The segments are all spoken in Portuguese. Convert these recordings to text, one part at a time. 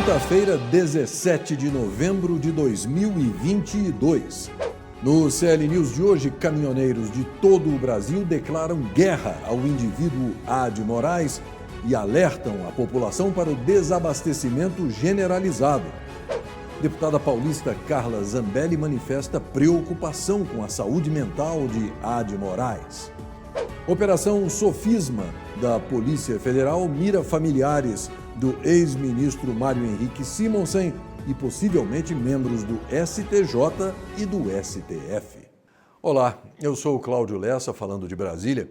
Quinta-feira, 17 de novembro de 2022. No CL News de hoje, caminhoneiros de todo o Brasil declaram guerra ao indivíduo Ade Moraes e alertam a população para o desabastecimento generalizado. Deputada paulista Carla Zambelli manifesta preocupação com a saúde mental de Ade Moraes. Operação Sofisma da Polícia Federal mira familiares do ex-ministro Mário Henrique Simonsen e possivelmente membros do STJ e do STF. Olá, eu sou o Cláudio Lessa, falando de Brasília,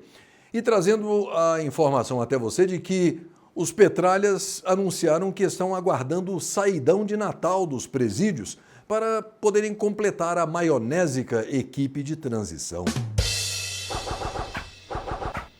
e trazendo a informação até você de que os Petralhas anunciaram que estão aguardando o saidão de Natal dos presídios para poderem completar a maionésica equipe de transição.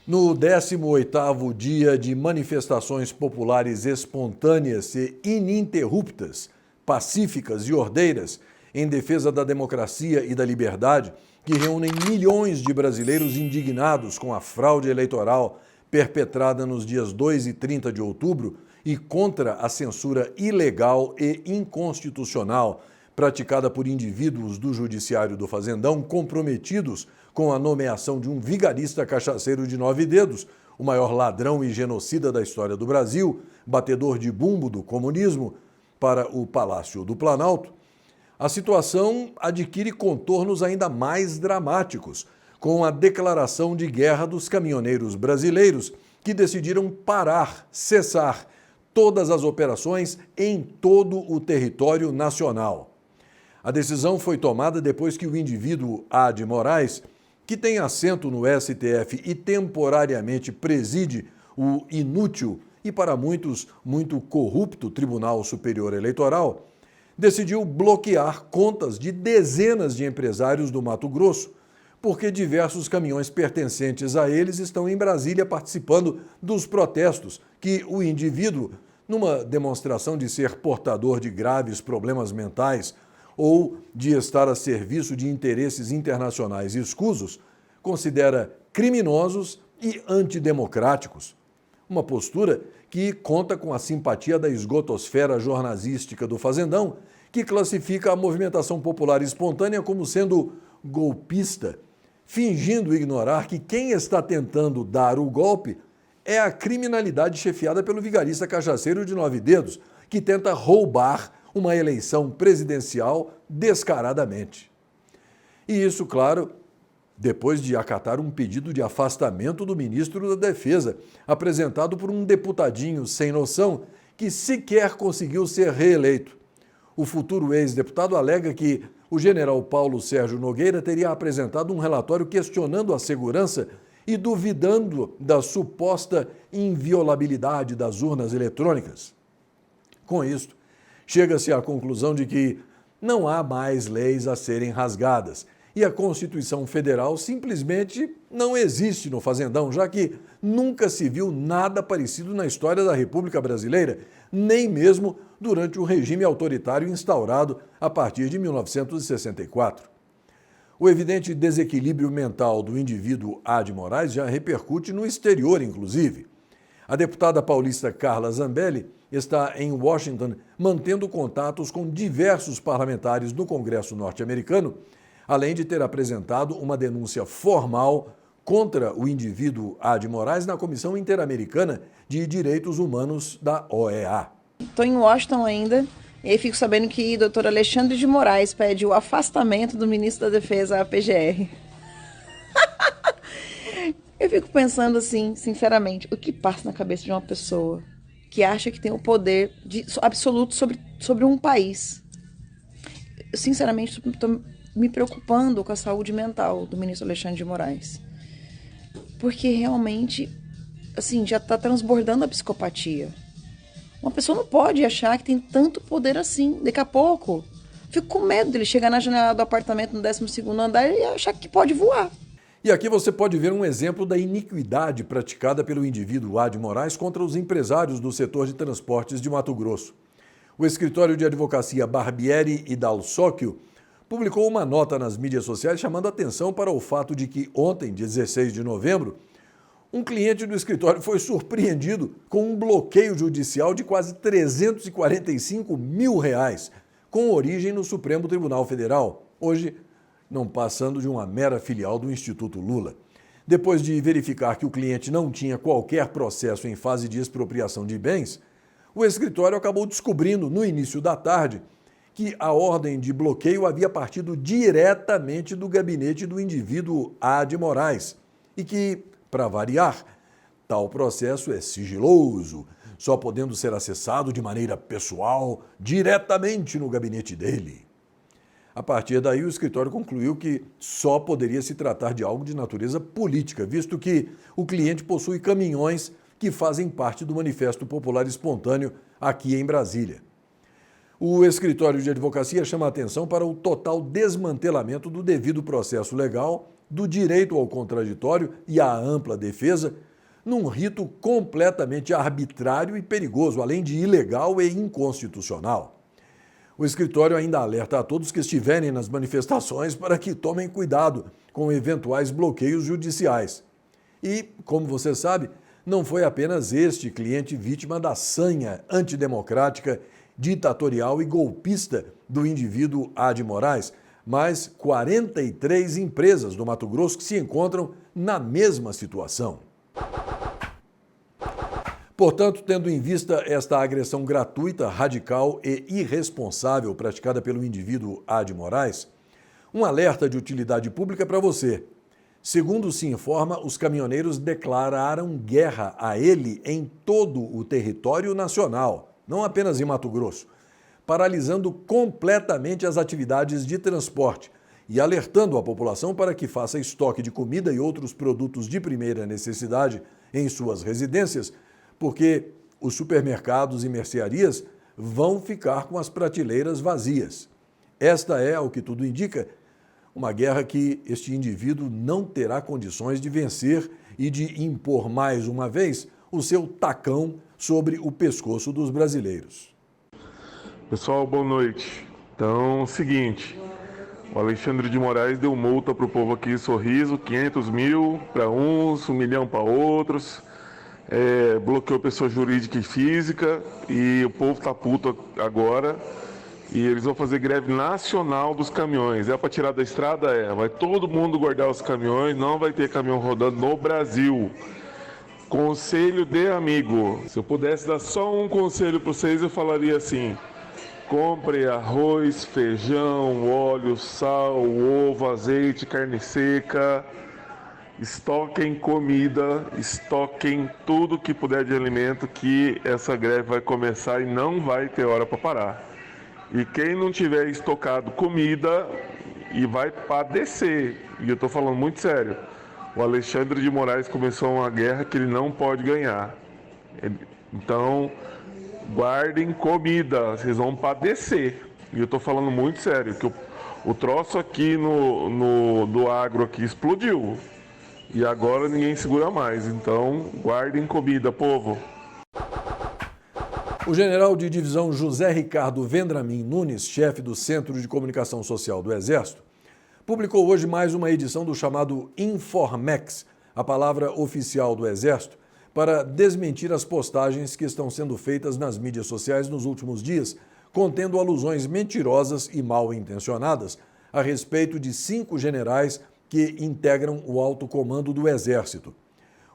No 18º dia de manifestações populares espontâneas e ininterruptas, pacíficas e ordeiras, em defesa da democracia e da liberdade, que reúnem milhões de brasileiros indignados com a fraude eleitoral perpetrada nos dias 2 e 30 de outubro e contra a censura ilegal e inconstitucional praticada por indivíduos do Judiciário do Fazendão comprometidos com a nomeação de um vigarista cachaceiro de 9 dedos, o maior ladrão e genocida da história do Brasil, batedor de bumbo do comunismo, para o Palácio do Planalto, a situação adquire contornos ainda mais dramáticos, com a declaração de guerra dos caminhoneiros brasileiros, que decidiram cessar todas as operações em todo o território nacional. A decisão foi tomada depois que o indivíduo Ade Moraes, que tem assento no STF e temporariamente preside o inútil e para muitos muito corrupto Tribunal Superior Eleitoral, decidiu bloquear contas de dezenas de empresários do Mato Grosso, porque diversos caminhões pertencentes a eles estão em Brasília participando dos protestos que o indivíduo, numa demonstração de ser portador de graves problemas mentais ou de estar a serviço de interesses internacionais escusos, considera criminosos e antidemocráticos. Uma postura que conta com a simpatia da esgotosfera jornalística do Fazendão, que classifica a movimentação popular espontânea como sendo golpista, fingindo ignorar que quem está tentando dar o golpe é a criminalidade chefiada pelo vigarista cachaceiro de 9 dedos, que tenta roubar uma eleição presidencial descaradamente. E isso, claro, depois de acatar um pedido de afastamento do ministro da Defesa, apresentado por um deputadinho sem noção que sequer conseguiu ser reeleito. O futuro ex-deputado alega que o general Paulo Sérgio Nogueira teria apresentado um relatório questionando a segurança e duvidando da suposta inviolabilidade das urnas eletrônicas. Com isto, chega-se à conclusão de que não há mais leis a serem rasgadas e a Constituição Federal simplesmente não existe no Fazendão, já que nunca se viu nada parecido na história da República Brasileira, nem mesmo durante o regime autoritário instaurado a partir de 1964. O evidente desequilíbrio mental do indivíduo Ade Moraes já repercute no exterior, inclusive. A deputada paulista Carla Zambelli está em Washington mantendo contatos com diversos parlamentares no Congresso norte-americano, além de ter apresentado uma denúncia formal contra o indivíduo Ade Moraes na Comissão Interamericana de Direitos Humanos da OEA. Estou em Washington ainda e aí fico sabendo que o doutor Alexandre de Moraes pede o afastamento do ministro da Defesa, a PGR. Eu fico pensando assim, sinceramente, o que passa na cabeça de uma pessoa que acha que tem o poder absoluto sobre um país. Eu, sinceramente, estou me preocupando com a saúde mental do ministro Alexandre de Moraes. Porque realmente, assim, já está transbordando a psicopatia. Uma pessoa não pode achar que tem tanto poder assim. Daqui a pouco, fico com medo dele chegar na janela do apartamento no 12º andar e achar que pode voar. E aqui você pode ver um exemplo da iniquidade praticada pelo indivíduo Ade Moraes contra os empresários do setor de transportes de Mato Grosso. O escritório de advocacia Barbieri e Dalsóquio publicou uma nota nas mídias sociais chamando atenção para o fato de que ontem, 16 de novembro, um cliente do escritório foi surpreendido com um bloqueio judicial de quase R$ 345 mil, com origem no Supremo Tribunal Federal, hoje não passando de uma mera filial do Instituto Lula. Depois de verificar que o cliente não tinha qualquer processo em fase de expropriação de bens, o escritório acabou descobrindo, no início da tarde, que a ordem de bloqueio havia partido diretamente do gabinete do indivíduo A. de Moraes e que, para variar, tal processo é sigiloso, só podendo ser acessado de maneira pessoal diretamente no gabinete dele. A partir daí, o escritório concluiu que só poderia se tratar de algo de natureza política, visto que o cliente possui caminhões que fazem parte do Manifesto Popular Espontâneo aqui em Brasília. O escritório de advocacia chama a atenção para o total desmantelamento do devido processo legal, do direito ao contraditório e à ampla defesa, num rito completamente arbitrário e perigoso, além de ilegal e inconstitucional. O escritório ainda alerta a todos que estiverem nas manifestações para que tomem cuidado com eventuais bloqueios judiciais. E, como você sabe, não foi apenas este cliente vítima da sanha antidemocrática, ditatorial e golpista do indivíduo A. de Moraes, mas 43 empresas do Mato Grosso que se encontram na mesma situação. Portanto, tendo em vista esta agressão gratuita, radical e irresponsável praticada pelo indivíduo A. de Moraes, um alerta de utilidade pública para você. Segundo se informa, os caminhoneiros declararam guerra a ele em todo o território nacional, não apenas em Mato Grosso, paralisando completamente as atividades de transporte e alertando a população para que faça estoque de comida e outros produtos de primeira necessidade em suas residências, porque os supermercados e mercearias vão ficar com as prateleiras vazias. Esta é, ao que tudo indica, uma guerra que este indivíduo não terá condições de vencer e de impor mais uma vez o seu tacão sobre o pescoço dos brasileiros. Pessoal, boa noite. Então, seguinte, o Alexandre de Moraes deu multa para o povo aqui em Sorriso, 500 mil para uns, 1 milhão para outros. Bloqueou pessoa jurídica e física e o povo tá puto agora e eles vão fazer greve nacional dos caminhões. É para tirar da estrada? Vai todo mundo guardar os caminhões, não vai ter caminhão rodando no Brasil. Conselho de amigo. Se eu pudesse dar só um conselho para vocês, eu falaria assim: compre arroz, feijão, óleo, sal, ovo, azeite, carne seca. Estoquem comida, estoquem tudo que puder de alimento, que essa greve vai começar e não vai ter hora para parar. E quem não tiver estocado comida e vai padecer, e eu estou falando muito sério, o Alexandre de Moraes começou uma guerra que ele não pode ganhar. Então, guardem comida, vocês vão padecer. E eu estou falando muito sério, que o troço aqui do agro aqui explodiu. E agora ninguém segura mais, então guardem comida, povo. O general de divisão José Ricardo Vendramin Nunes, chefe do Centro de Comunicação Social do Exército, publicou hoje mais uma edição do chamado Informex, a palavra oficial do Exército, para desmentir as postagens que estão sendo feitas nas mídias sociais nos últimos dias, contendo alusões mentirosas e mal intencionadas a respeito de 5 generais que integram o alto comando do Exército.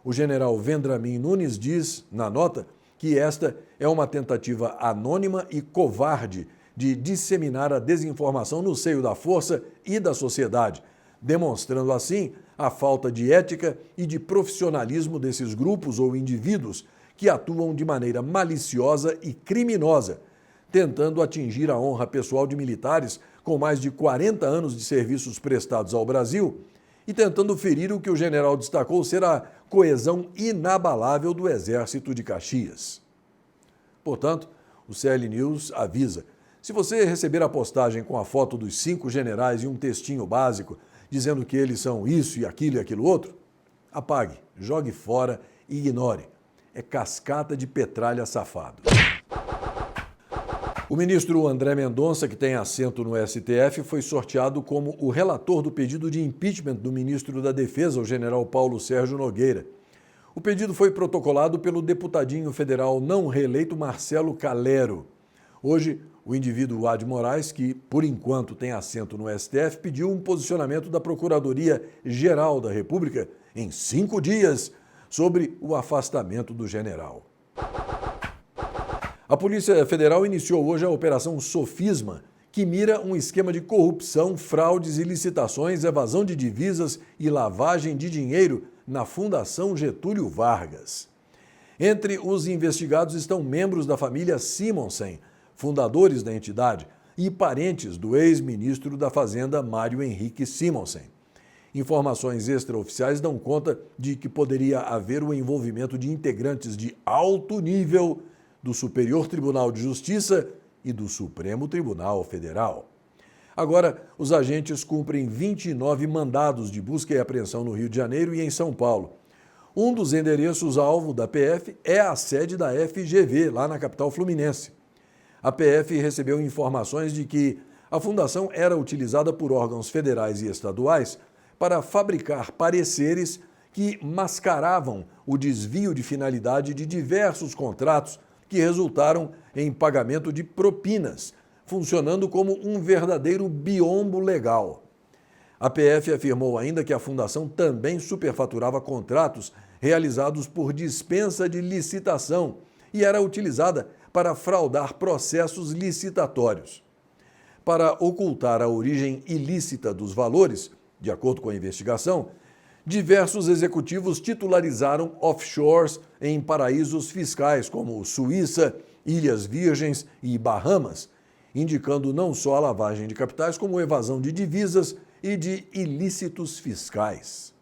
O general Vendramin Nunes diz, na nota, que esta é uma tentativa anônima e covarde de disseminar a desinformação no seio da força e da sociedade, demonstrando assim a falta de ética e de profissionalismo desses grupos ou indivíduos que atuam de maneira maliciosa e criminosa, tentando atingir a honra pessoal de militares com mais de 40 anos de serviços prestados ao Brasil e tentando ferir o que o general destacou ser a coesão inabalável do Exército de Caxias. Portanto, o CL News avisa: se você receber a postagem com a foto dos 5 generais e um textinho básico dizendo que eles são isso e aquilo outro, apague, jogue fora e ignore. É cascata de petralha safado. O ministro André Mendonça, que tem assento no STF, foi sorteado como o relator do pedido de impeachment do ministro da Defesa, o general Paulo Sérgio Nogueira. O pedido foi protocolado pelo deputadinho federal não reeleito Marcelo Calero. Hoje, o indivíduo Ad Moraes, que por enquanto tem assento no STF, pediu um posicionamento da Procuradoria-Geral da República em 5 dias sobre o afastamento do general. A Polícia Federal iniciou hoje a Operação Sofisma, que mira um esquema de corrupção, fraudes e licitações, evasão de divisas e lavagem de dinheiro na Fundação Getúlio Vargas. Entre os investigados estão membros da família Simonsen, fundadores da entidade, e parentes do ex-ministro da Fazenda Mário Henrique Simonsen. Informações extraoficiais dão conta de que poderia haver o envolvimento de integrantes de alto nível do Superior Tribunal de Justiça e do Supremo Tribunal Federal. Agora, os agentes cumprem 29 mandados de busca e apreensão no Rio de Janeiro e em São Paulo. Um dos endereços-alvo da PF é a sede da FGV, lá na capital fluminense. A PF recebeu informações de que a fundação era utilizada por órgãos federais e estaduais para fabricar pareceres que mascaravam o desvio de finalidade de diversos contratos que resultaram em pagamento de propinas, funcionando como um verdadeiro biombo legal. A PF afirmou ainda que a fundação também superfaturava contratos realizados por dispensa de licitação e era utilizada para fraudar processos licitatórios. Para ocultar a origem ilícita dos valores, de acordo com a investigação, diversos executivos titularizaram offshores em paraísos fiscais como Suíça, Ilhas Virgens e Bahamas, indicando não só a lavagem de capitais, como evasão de divisas e de ilícitos fiscais.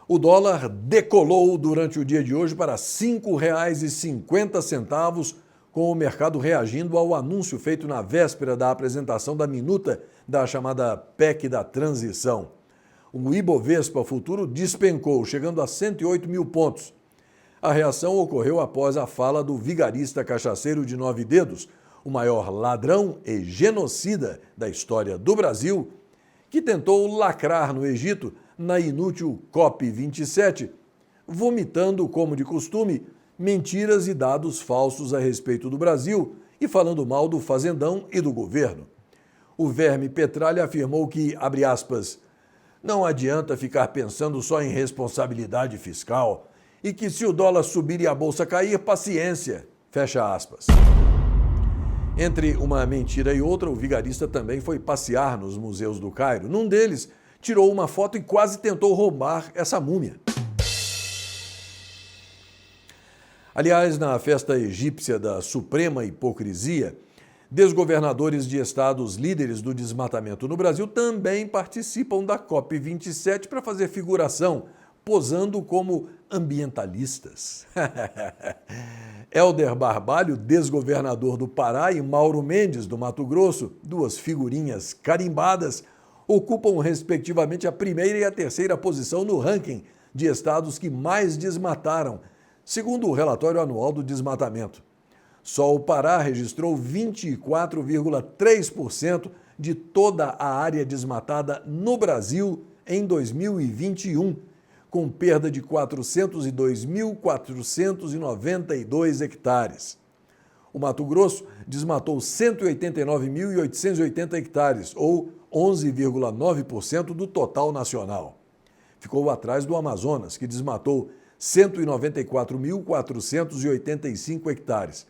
O dólar decolou durante o dia de hoje para R$ 5,50, com o mercado reagindo ao anúncio feito na véspera da apresentação da minuta da chamada PEC da transição. O Ibovespa futuro despencou, chegando a 108 mil pontos. A reação ocorreu após a fala do vigarista cachaceiro de 9 dedos, o maior ladrão e genocida da história do Brasil, que tentou lacrar no Egito na inútil COP27, vomitando, como de costume, mentiras e dados falsos a respeito do Brasil e falando mal do fazendão e do governo. O verme Petralha afirmou que, abre aspas, não adianta ficar pensando só em responsabilidade fiscal e que se o dólar subir e a bolsa cair, paciência, fecha aspas. Entre uma mentira e outra, o vigarista também foi passear nos museus do Cairo. Num deles, tirou uma foto e quase tentou roubar essa múmia. Aliás, na festa egípcia da suprema hipocrisia, desgovernadores de estados líderes do desmatamento no Brasil também participam da COP27 para fazer figuração, posando como ambientalistas. Hélder Barbalho, desgovernador do Pará, e Mauro Mendes, do Mato Grosso, duas figurinhas carimbadas, ocupam respectivamente a primeira e a terceira posição no ranking de estados que mais desmataram, segundo o relatório anual do desmatamento. Só o Pará registrou 24,3% de toda a área desmatada no Brasil em 2021, com perda de 402.492 hectares. O Mato Grosso desmatou 189.880 hectares, ou 11,9% do total nacional. Ficou atrás do Amazonas, que desmatou 194.485 hectares.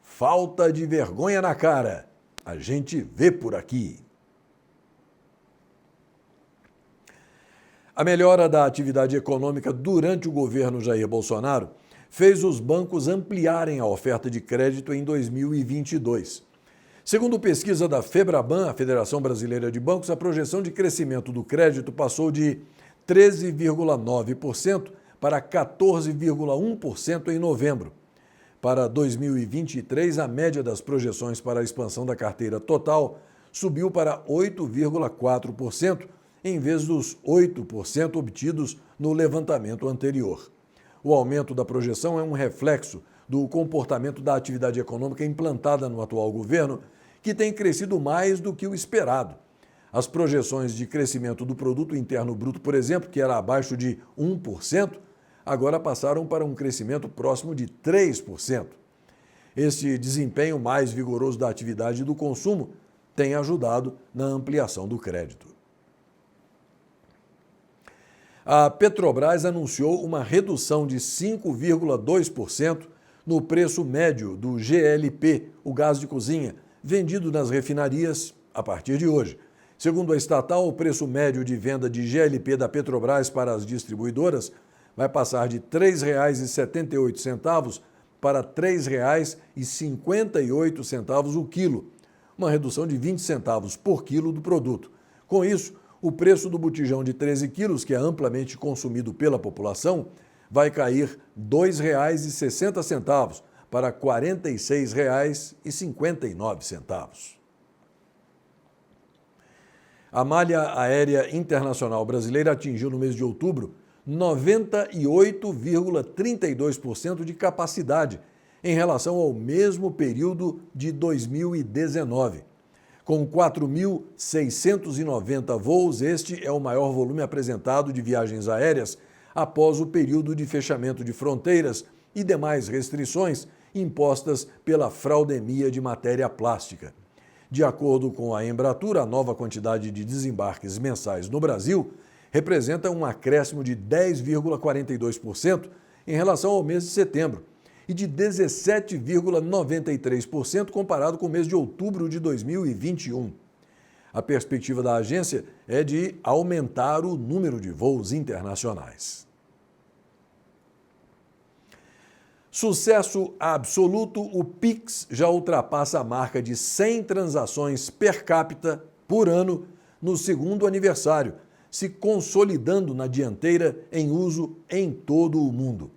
Falta de vergonha na cara. A gente vê por aqui. A melhora da atividade econômica durante o governo Jair Bolsonaro fez os bancos ampliarem a oferta de crédito em 2022. Segundo pesquisa da FEBRABAN, a Federação Brasileira de Bancos, a projeção de crescimento do crédito passou de 13,9% para 14,1% em novembro. Para 2023, a média das projeções para a expansão da carteira total subiu para 8,4%, em vez dos 8% obtidos no levantamento anterior. O aumento da projeção é um reflexo do comportamento da atividade econômica implantada no atual governo, que tem crescido mais do que o esperado. As projeções de crescimento do produto interno bruto, por exemplo, que era abaixo de 1%, agora passaram para um crescimento próximo de 3%. Este desempenho mais vigoroso da atividade do consumo tem ajudado na ampliação do crédito. A Petrobras anunciou uma redução de 5,2% no preço médio do GLP, o gás de cozinha, vendido nas refinarias a partir de hoje. Segundo a estatal, o preço médio de venda de GLP da Petrobras para as distribuidoras vai passar de R$ 3,78 para R$ 3,58 o quilo, uma redução de 20 centavos por quilo do produto. Com isso, o preço do botijão de 13 quilos, que é amplamente consumido pela população, vai cair R$ 2,60 para R$ 46,59. A malha aérea internacional brasileira atingiu no mês de outubro 98,32% de capacidade em relação ao mesmo período de 2019. Com 4.690 voos, este é o maior volume apresentado de viagens aéreas após o período de fechamento de fronteiras e demais restrições impostas pela fraudemia de matéria plástica. De acordo com a Embratur, a nova quantidade de desembarques mensais no Brasil representa um acréscimo de 10,42% em relação ao mês de setembro e de 17,93% comparado com o mês de outubro de 2021. A perspectiva da agência é de aumentar o número de voos internacionais. Sucesso absoluto, o Pix já ultrapassa a marca de 100 transações per capita por ano no segundo aniversário, se consolidando na dianteira em uso em todo o mundo.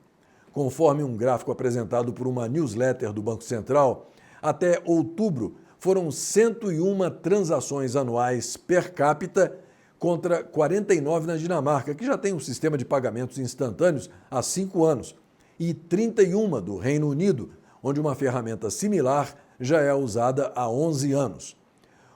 Conforme um gráfico apresentado por uma newsletter do Banco Central, até outubro foram 101 transações anuais per capita contra 49 na Dinamarca, que já tem um sistema de pagamentos instantâneos há 5 anos, e 31 do Reino Unido, onde uma ferramenta similar já é usada há 11 anos.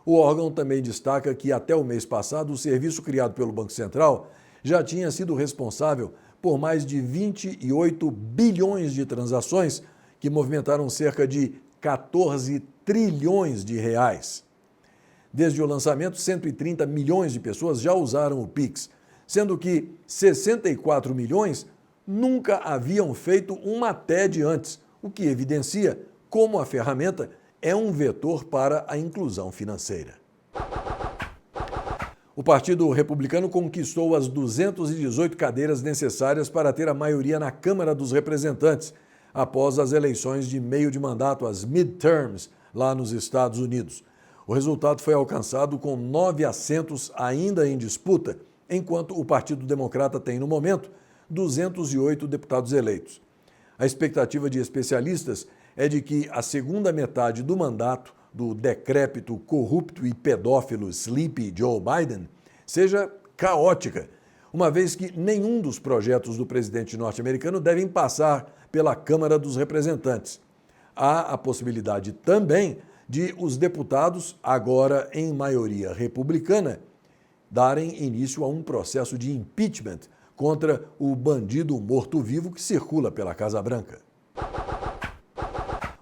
O órgão também destaca que até o mês passado o serviço criado pelo Banco Central já tinha sido responsável por mais de 28 bilhões de transações que movimentaram cerca de 14 trilhões de reais. Desde o lançamento, 130 milhões de pessoas já usaram o Pix, sendo que 64 milhões nunca haviam feito uma TED antes, o que evidencia como a ferramenta é um vetor para a inclusão financeira. O Partido Republicano conquistou as 218 cadeiras necessárias para ter a maioria na Câmara dos Representantes, após as eleições de meio de mandato, as midterms, lá nos Estados Unidos. O resultado foi alcançado com 9 assentos ainda em disputa, enquanto o Partido Democrata tem, no momento, 208 deputados eleitos. A expectativa de especialistas é de que a segunda metade do mandato do decrépito, corrupto e pedófilo Sleepy Joe Biden seja caótica, uma vez que nenhum dos projetos do presidente norte-americano devem passar pela Câmara dos Representantes. Há a possibilidade também de os deputados, agora em maioria republicana, darem início a um processo de impeachment contra o bandido morto-vivo que circula pela Casa Branca.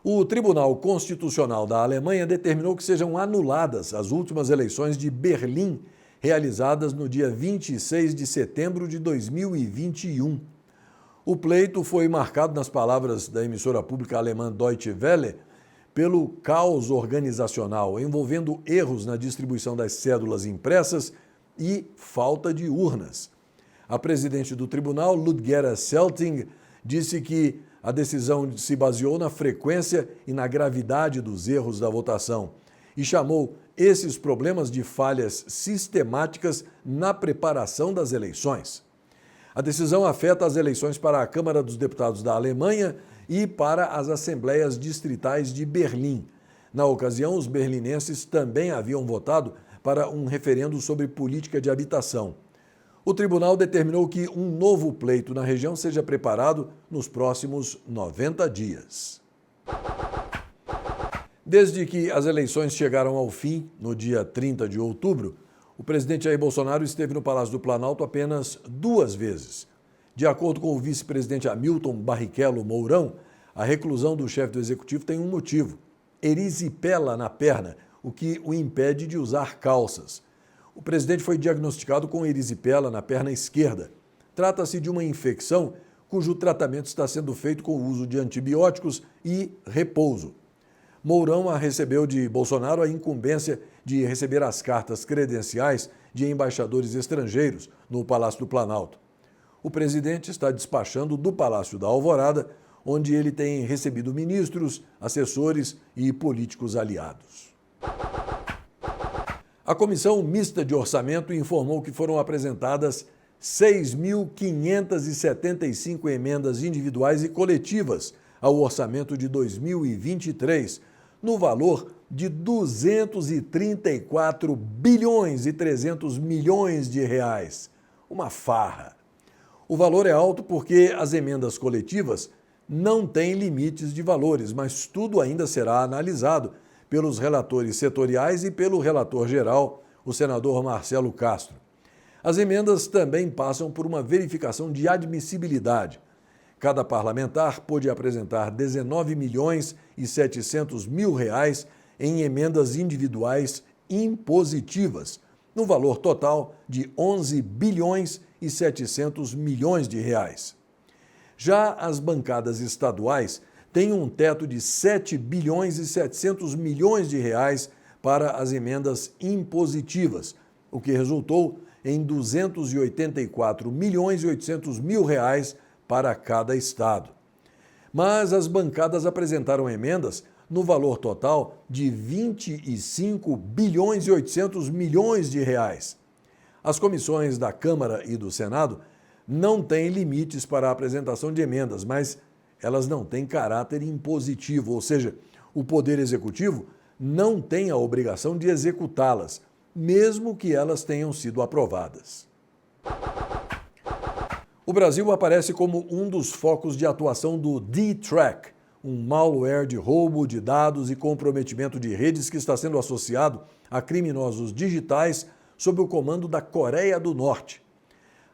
O Tribunal Constitucional da Alemanha determinou que sejam anuladas as últimas eleições de Berlim, realizadas no dia 26 de setembro de 2021. O pleito foi marcado, nas palavras da emissora pública alemã Deutsche Welle, pelo caos organizacional envolvendo erros na distribuição das cédulas impressas e falta de urnas. A presidente do tribunal, Ludgera Selting, disse que a decisão se baseou na frequência e na gravidade dos erros da votação e chamou esses problemas de falhas sistemáticas na preparação das eleições. A decisão afeta as eleições para a Câmara dos Deputados da Alemanha e para as assembleias distritais de Berlim. Na ocasião, os berlinenses também haviam votado para um referendo sobre política de habitação. O tribunal determinou que um novo pleito na região seja preparado nos próximos 90 dias. Desde que as eleições chegaram ao fim, no dia 30 de outubro, O presidente Jair Bolsonaro esteve no Palácio do Planalto apenas 2 vezes. De acordo com o vice-presidente Hamilton Barrichello Mourão, a reclusão do chefe do executivo tem um motivo: erisipela na perna, o que o impede de usar calças. O presidente foi diagnosticado com erisipela na perna esquerda. Trata-se de uma infecção cujo tratamento está sendo feito com o uso de antibióticos e repouso. Mourão recebeu de Bolsonaro a incumbência de receber as cartas credenciais de embaixadores estrangeiros no Palácio do Planalto. O presidente está despachando do Palácio da Alvorada, onde ele tem recebido ministros, assessores e políticos aliados. A Comissão Mista de Orçamento informou que foram apresentadas 6.575 emendas individuais e coletivas ao orçamento de 2023, no valor de 234 bilhões e 300 milhões de reais. Uma farra. O valor é alto porque as emendas coletivas não têm limites de valores, mas tudo ainda será analisado pelos relatores setoriais e pelo relator geral, o senador Marcelo Castro. As emendas também passam por uma verificação de admissibilidade. Cada parlamentar pôde apresentar 19 milhões e 700 mil reais em emendas individuais impositivas, no valor total de 11 bilhões e 700 milhões de reais. Já as bancadas estaduais têm um teto de 7 bilhões e 700 milhões de reais para as emendas impositivas, o que resultou em 284 milhões e 800 mil reais para cada estado. Mas as bancadas apresentaram emendas no valor total de 25 bilhões e 800 milhões de reais. As comissões da Câmara e do Senado não têm limites para a apresentação de emendas, mas elas não têm caráter impositivo, ou seja, o Poder Executivo não tem a obrigação de executá-las, mesmo que elas tenham sido aprovadas. O Brasil aparece como um dos focos de atuação do D-Track, um malware de roubo de dados e comprometimento de redes que está sendo associado a criminosos digitais sob o comando da Coreia do Norte.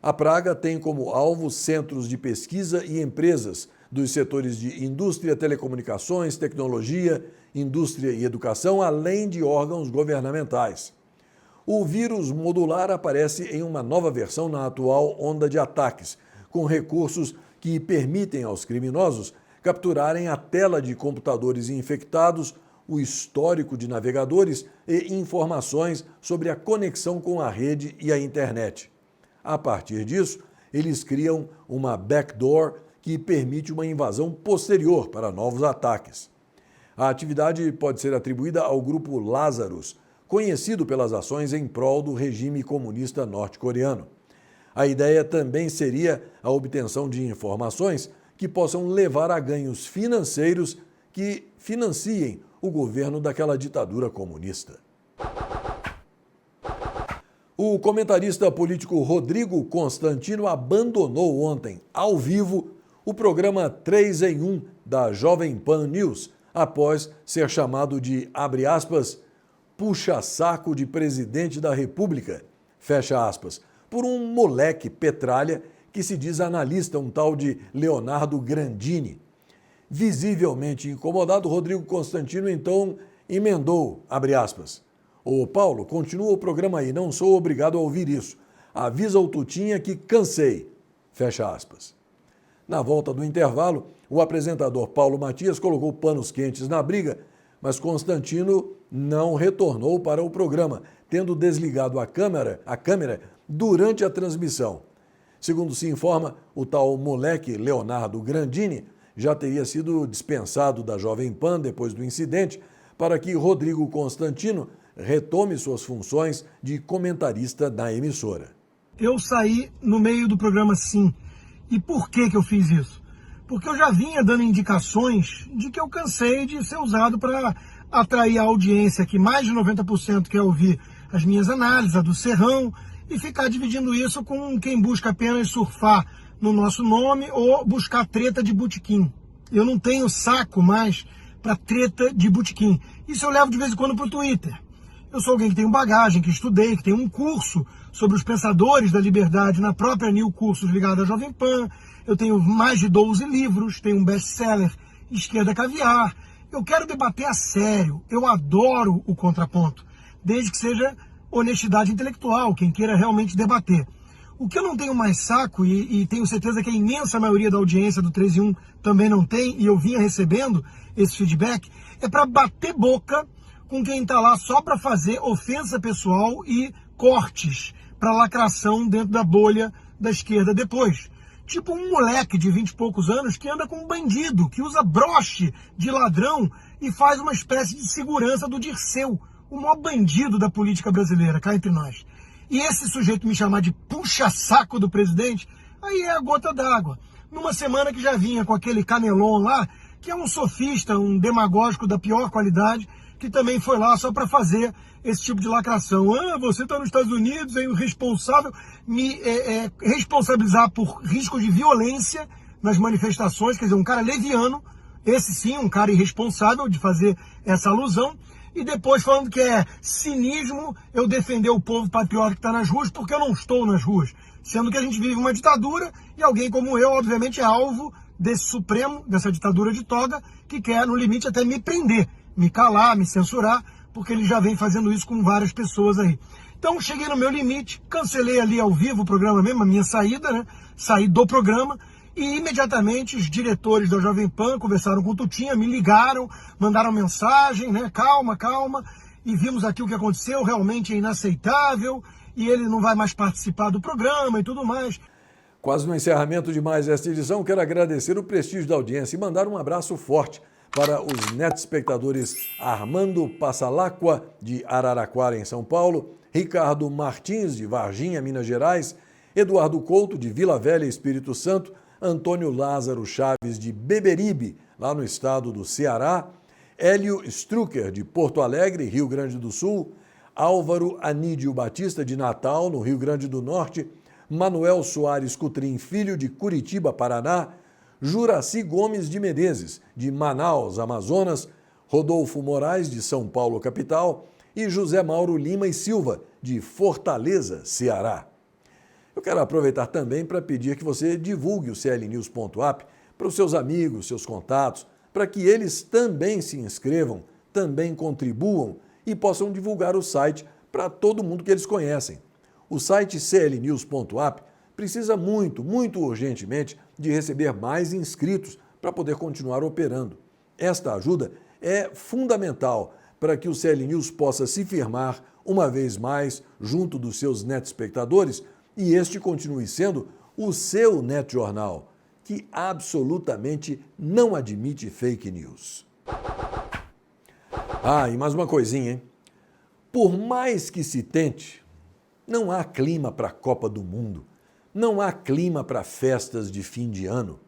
A praga tem como alvo centros de pesquisa e empresas dos setores de indústria, telecomunicações, tecnologia, indústria e educação, além de órgãos governamentais. O vírus modular aparece em uma nova versão na atual onda de ataques, com recursos que permitem aos criminosos capturarem a tela de computadores infectados, o histórico de navegadores e informações sobre a conexão com a rede e a internet. A partir disso, eles criam uma backdoor que permite uma invasão posterior para novos ataques. A atividade pode ser atribuída ao grupo Lazarus, conhecido pelas ações em prol do regime comunista norte-coreano. A ideia também seria a obtenção de informações que possam levar a ganhos financeiros que financiem o governo daquela ditadura comunista. O comentarista político Rodrigo Constantino abandonou ontem, ao vivo, o programa 3 em 1 da Jovem Pan News, após ser chamado de, abre aspas, puxa-saco de presidente da República, fecha aspas, por um moleque petralha que se diz analista, um tal de Leonardo Grandini. Visivelmente incomodado, Rodrigo Constantino então emendou, abre aspas, ô Paulo, continua o programa aí, não sou obrigado a ouvir isso. Avisa o Tutinha que cansei, fecha aspas. Na volta do intervalo, o apresentador Paulo Matias colocou panos quentes na briga, mas Constantino não retornou para o programa, tendo desligado a câmera durante a transmissão. Segundo se informa, o tal moleque Leonardo Grandini já teria sido dispensado da Jovem Pan depois do incidente para que Rodrigo Constantino retome suas funções de comentarista na emissora. Eu saí no meio do programa sim. E por que eu fiz isso? Porque eu já vinha dando indicações de que eu cansei de ser usado para atrair a audiência que mais de 90% quer ouvir as minhas análises, a do Serrão, e ficar dividindo isso com quem busca apenas surfar no nosso nome ou buscar treta de botequim. Eu não tenho saco mais para treta de botequim. Isso eu levo de vez em quando para o Twitter. Eu sou alguém que tem bagagem, que estudei, que tem um curso sobre os pensadores da liberdade na própria New Cursos ligada à Jovem Pan. Eu tenho mais de 12 livros, tenho um best-seller Esquerda Caviar. Eu quero debater a sério, eu adoro o contraponto, desde que seja honestidade intelectual, quem queira realmente debater. O que eu não tenho mais saco, e tenho certeza que a imensa maioria da audiência do 13 e 1 também não tem, e eu vinha recebendo esse feedback, é para bater boca com quem está lá só para fazer ofensa pessoal e cortes para lacração dentro da bolha da esquerda depois. Tipo um moleque de 20 e poucos anos que anda com um bandido, que usa broche de ladrão e faz uma espécie de segurança do Dirceu, o maior bandido da política brasileira, cá entre nós. E esse sujeito me chamar de puxa-saco do presidente, aí é a gota d'água. Numa semana que já vinha com aquele Canelon lá, que é um sofista, um demagógico da pior qualidade, que também foi lá só para fazer esse tipo de lacração. Ah, você está nos Estados Unidos, é irresponsável. Me responsabilizar por riscos de violência nas manifestações, quer dizer, um cara leviano, esse sim, um cara irresponsável de fazer essa alusão, e depois falando que é cinismo eu defender o povo patriota que está nas ruas, porque eu não estou nas ruas, sendo que a gente vive uma ditadura e alguém como eu, obviamente, é alvo desse Supremo, dessa ditadura de toga, que quer, no limite, até me prender, me calar, me censurar, porque ele já vem fazendo isso com várias pessoas aí. Então, cheguei no meu limite, cancelei ali ao vivo o programa mesmo, a minha saída, né? Saí do programa e imediatamente os diretores da Jovem Pan conversaram com o Tutinha, me ligaram, mandaram mensagem, né? Calma, calma, e vimos aqui o que aconteceu, realmente é inaceitável, e ele não vai mais participar do programa e tudo mais. Quase no encerramento de mais esta edição, quero agradecer o prestígio da audiência e mandar um abraço forte para os netespectadores Armando Passalacqua, de Araraquara, em São Paulo, Ricardo Martins, de Varginha, Minas Gerais, Eduardo Couto, de Vila Velha, Espírito Santo, Antônio Lázaro Chaves, de Beberibe, lá no estado do Ceará, Hélio Strucker, de Porto Alegre, Rio Grande do Sul, Álvaro Anídio Batista, de Natal, no Rio Grande do Norte, Manuel Soares Cutrim Filho, de Curitiba, Paraná, Juraci Gomes de Menezes, de Manaus, Amazonas, Rodolfo Moraes, de São Paulo, capital, e José Mauro Lima e Silva, de Fortaleza, Ceará. Eu quero aproveitar também para pedir que você divulgue o clnews.app para os seus amigos, seus contatos, para que eles também se inscrevam, também contribuam e possam divulgar o site para todo mundo que eles conhecem. O site clnews.app precisa muito urgentemente de receber mais inscritos para poder continuar operando. Esta ajuda é fundamental para que o CL News possa se firmar uma vez mais junto dos seus netespectadores e este continue sendo o seu netjornal, que absolutamente não admite fake news. Ah, e mais uma coisinha, hein? Por mais que se tente, não há clima para a Copa do Mundo, não há clima para festas de fim de ano.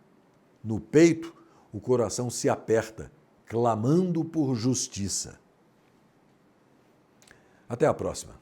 No peito, o coração se aperta, clamando por justiça. Até a próxima.